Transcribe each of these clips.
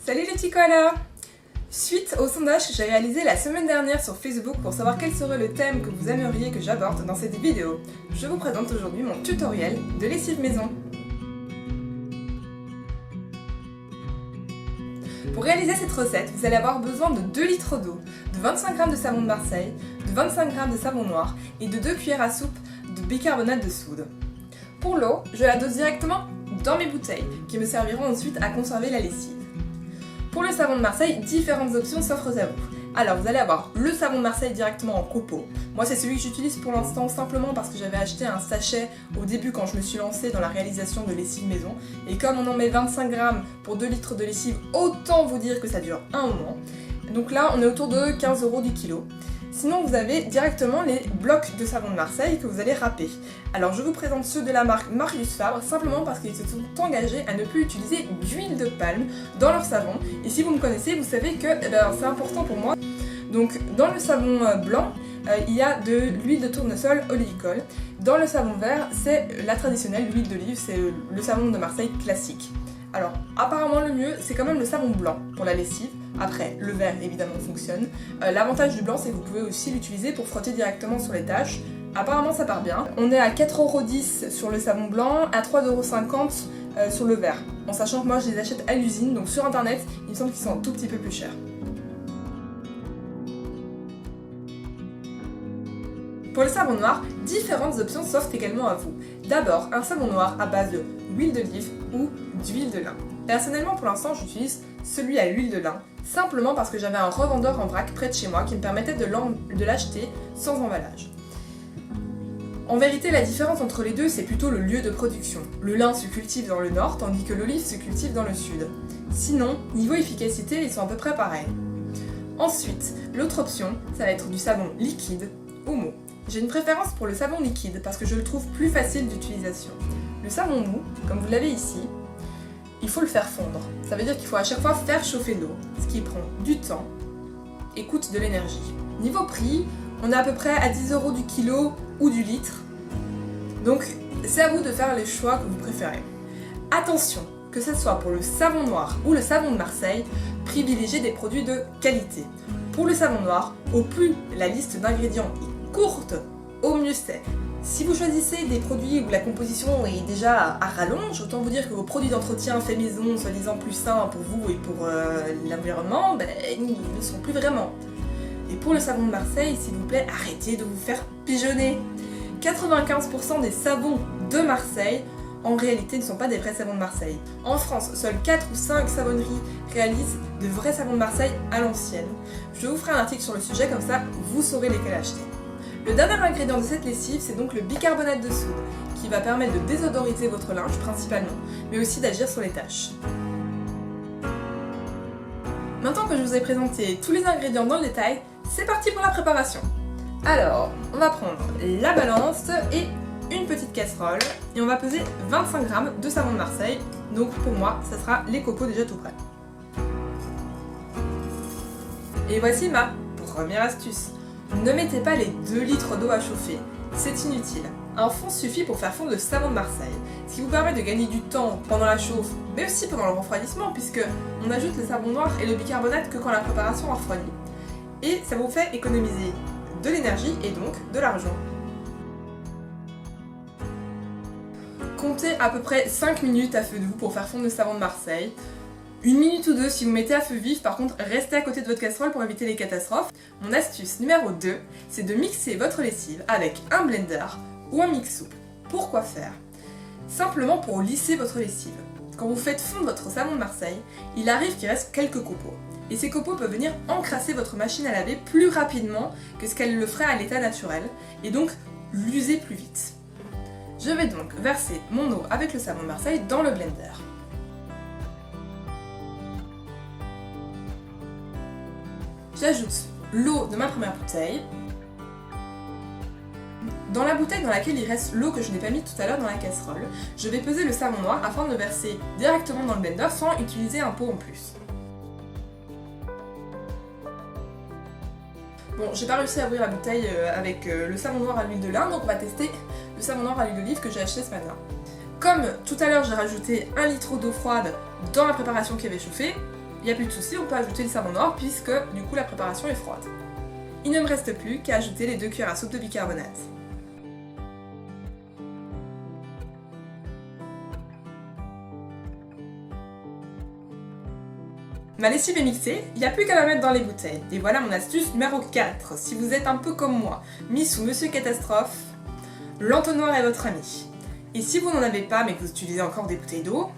Salut les petits koalas! Suite au sondage que j'ai réalisé la semaine dernière sur Facebook pour savoir quel serait le thème que vous aimeriez que j'aborde dans cette vidéo, je vous présente aujourd'hui mon tutoriel de lessive maison. Pour réaliser cette recette, vous allez avoir besoin de 2 litres d'eau, de 25 g de savon de Marseille, de 25 g de savon noir et de 2 cuillères à soupe de bicarbonate de soude. Pour l'eau, je la dose directement dans mes bouteilles, qui me serviront ensuite à conserver la lessive. Pour le savon de Marseille, différentes options s'offrent à vous. Alors vous allez avoir le savon de Marseille directement en copeaux. Moi c'est celui que j'utilise pour l'instant simplement parce que j'avais acheté un sachet au début quand je me suis lancée dans la réalisation de lessive maison. Et comme on en met 25 g pour 2 litres de lessive, autant vous dire que ça dure un moment. Donc là on est autour de 15 € du kilo. Sinon vous avez directement les blocs de savon de Marseille que vous allez râper. Alors je vous présente ceux de la marque Marius Fabre simplement parce qu'ils se sont engagés à ne plus utiliser d'huile de palme dans leur savon. Et si vous me connaissez, vous savez que c'est important pour moi. Donc dans le savon blanc, il y a de l'huile de tournesol oléicole. Dans le savon vert, c'est la traditionnelle, l'huile d'olive, c'est le savon de Marseille classique. Alors apparemment le mieux c'est quand même le savon blanc pour la lessive. Après le vert évidemment fonctionne. L'avantage du blanc c'est que vous pouvez aussi l'utiliser pour frotter directement sur les taches. Apparemment ça part bien. On est à 4,10 € sur le savon blanc, à 3,50 € sur le vert. En sachant que moi je les achète à l'usine, donc sur internet il me semble qu'ils sont un tout petit peu plus chers. Pour le savon noir, différentes options s'offrent également à vous. D'abord, un savon noir à base d'huile d'olive ou d'huile de lin. Personnellement, pour l'instant, j'utilise celui à l'huile de lin, simplement parce que j'avais un revendeur en vrac près de chez moi qui me permettait de l'acheter sans emballage. En vérité, la différence entre les deux, c'est plutôt le lieu de production. Le lin se cultive dans le nord, tandis que l'olive se cultive dans le sud. Sinon, niveau efficacité, ils sont à peu près pareils. Ensuite, l'autre option, ça va être du savon liquide ou mou. J'ai une préférence pour le savon liquide parce que je le trouve plus facile d'utilisation. Le savon mou, comme vous l'avez ici, il faut le faire fondre. Ça veut dire qu'il faut à chaque fois faire chauffer l'eau, ce qui prend du temps et coûte de l'énergie. Niveau prix, on est à peu près à 10 € du kilo ou du litre. Donc c'est à vous de faire les choix que vous préférez. Attention, que ce soit pour le savon noir ou le savon de Marseille, privilégiez des produits de qualité. Pour le savon noir, au plus la liste d'ingrédients est courte, au mieux c'est. Si vous choisissez des produits où la composition est déjà à rallonge, autant vous dire que vos produits d'entretien faits maison, soi-disant plus sains pour vous et pour l'environnement, ils ne sont plus vraiment. Et pour le savon de Marseille, s'il vous plaît, arrêtez de vous faire pigeonner. 95% des savons de Marseille, en réalité, ne sont pas des vrais savons de Marseille. En France, seules 4 ou 5 savonneries réalisent de vrais savons de Marseille à l'ancienne. Je vous ferai un article sur le sujet, comme ça, vous saurez lesquels acheter. Le dernier ingrédient de cette lessive, c'est donc le bicarbonate de soude, qui va permettre de désodoriser votre linge principalement, mais aussi d'agir sur les taches. Maintenant que je vous ai présenté tous les ingrédients dans le détail, c'est parti pour la préparation. Alors, on va prendre la balance et une petite casserole, et on va peser 25 g de savon de Marseille, donc pour moi, ça sera les cocos déjà tout prêts. Et voici ma première astuce. Ne mettez pas les 2 litres d'eau à chauffer, c'est inutile. Un fond suffit pour faire fondre le savon de Marseille, ce qui vous permet de gagner du temps pendant la chauffe, mais aussi pendant le refroidissement, puisque on ajoute le savon noir et le bicarbonate que quand la préparation a refroidi. Et ça vous fait économiser de l'énergie et donc de l'argent. Comptez à peu près 5 minutes à feu doux pour faire fondre le savon de Marseille. 1 minute ou 2 si vous mettez à feu vif, par contre restez à côté de votre casserole pour éviter les catastrophes. Mon astuce numéro 2, c'est de mixer votre lessive avec un blender ou un mix-soupe. Pourquoi faire? Simplement pour lisser votre lessive. Quand vous faites fondre votre savon de Marseille, il arrive qu'il reste quelques copeaux. Et ces copeaux peuvent venir encrasser votre machine à laver plus rapidement que ce qu'elle le ferait à l'état naturel, et donc l'user plus vite. Je vais donc verser mon eau avec le savon de Marseille dans le blender. J'ajoute l'eau de ma première bouteille. Dans la bouteille dans laquelle il reste l'eau que je n'ai pas mis tout à l'heure dans la casserole, je vais peser le savon noir afin de le verser directement dans le blender sans utiliser un pot en plus. Bon, j'ai pas réussi à ouvrir la bouteille avec le savon noir à l'huile de lin, donc on va tester le savon noir à l'huile d'olive que j'ai acheté ce matin. Comme tout à l'heure j'ai rajouté 1 litre d'eau froide dans la préparation qui avait chauffé, il n'y a plus de souci, on peut ajouter le savon noir puisque du coup la préparation est froide. Il ne me reste plus qu'à ajouter les 2 cuillères à soupe de bicarbonate. Ma lessive est mixée, il n'y a plus qu'à la mettre dans les bouteilles. Et voilà mon astuce numéro 4. Si vous êtes un peu comme moi, Miss ou Monsieur Catastrophe, l'entonnoir est votre ami. Et si vous n'en avez pas mais que vous utilisez encore des bouteilles d'eau,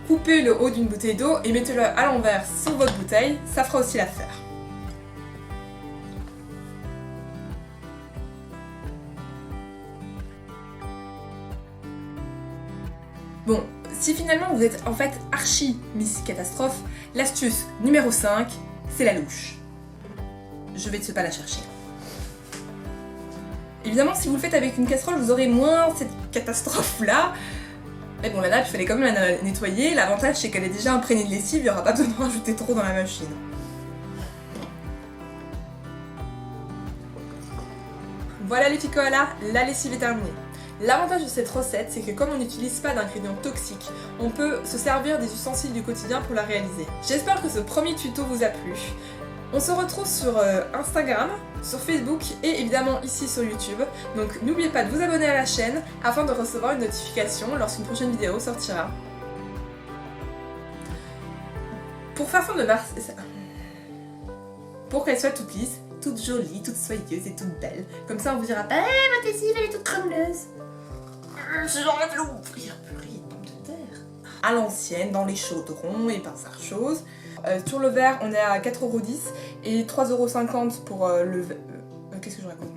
coupez le haut d'une bouteille d'eau et mettez-le à l'envers sur votre bouteille, ça fera aussi l'affaire. Bon, si finalement vous êtes en fait archi Miss Catastrophe, l'astuce numéro 5, c'est la louche. Je vais pas la chercher. Évidemment, si vous le faites avec une casserole, vous aurez moins cette catastrophe-là. Mais bon, la nappe, il fallait quand même la nettoyer. L'avantage, c'est qu'elle est déjà imprégnée de lessive, il n'y aura pas besoin de rajouter trop dans la machine. Voilà les filles koalas, la lessive est terminée. L'avantage de cette recette, c'est que comme on n'utilise pas d'ingrédients toxiques, on peut se servir des ustensiles du quotidien pour la réaliser. J'espère que ce premier tuto vous a plu. On se retrouve sur Instagram, sur Facebook et évidemment ici sur YouTube. Donc n'oubliez pas de vous abonner à la chaîne afin de recevoir une notification lorsqu'une prochaine vidéo sortira. Pour faire fondre le marc... Pour qu'elle soit toute lisse, toute jolie, toute soyeuse et toute belle. Comme ça on vous dira pas « Eh, votre lessive elle est toute cremeleuse !» J'enlève l'ouvrir, purée, pomme de terre. À l'ancienne, dans les chaudrons et pinces à chose. Sur le verre, on est à 4,10€ et 3,50€ pour le... qu'est-ce que je raconte ?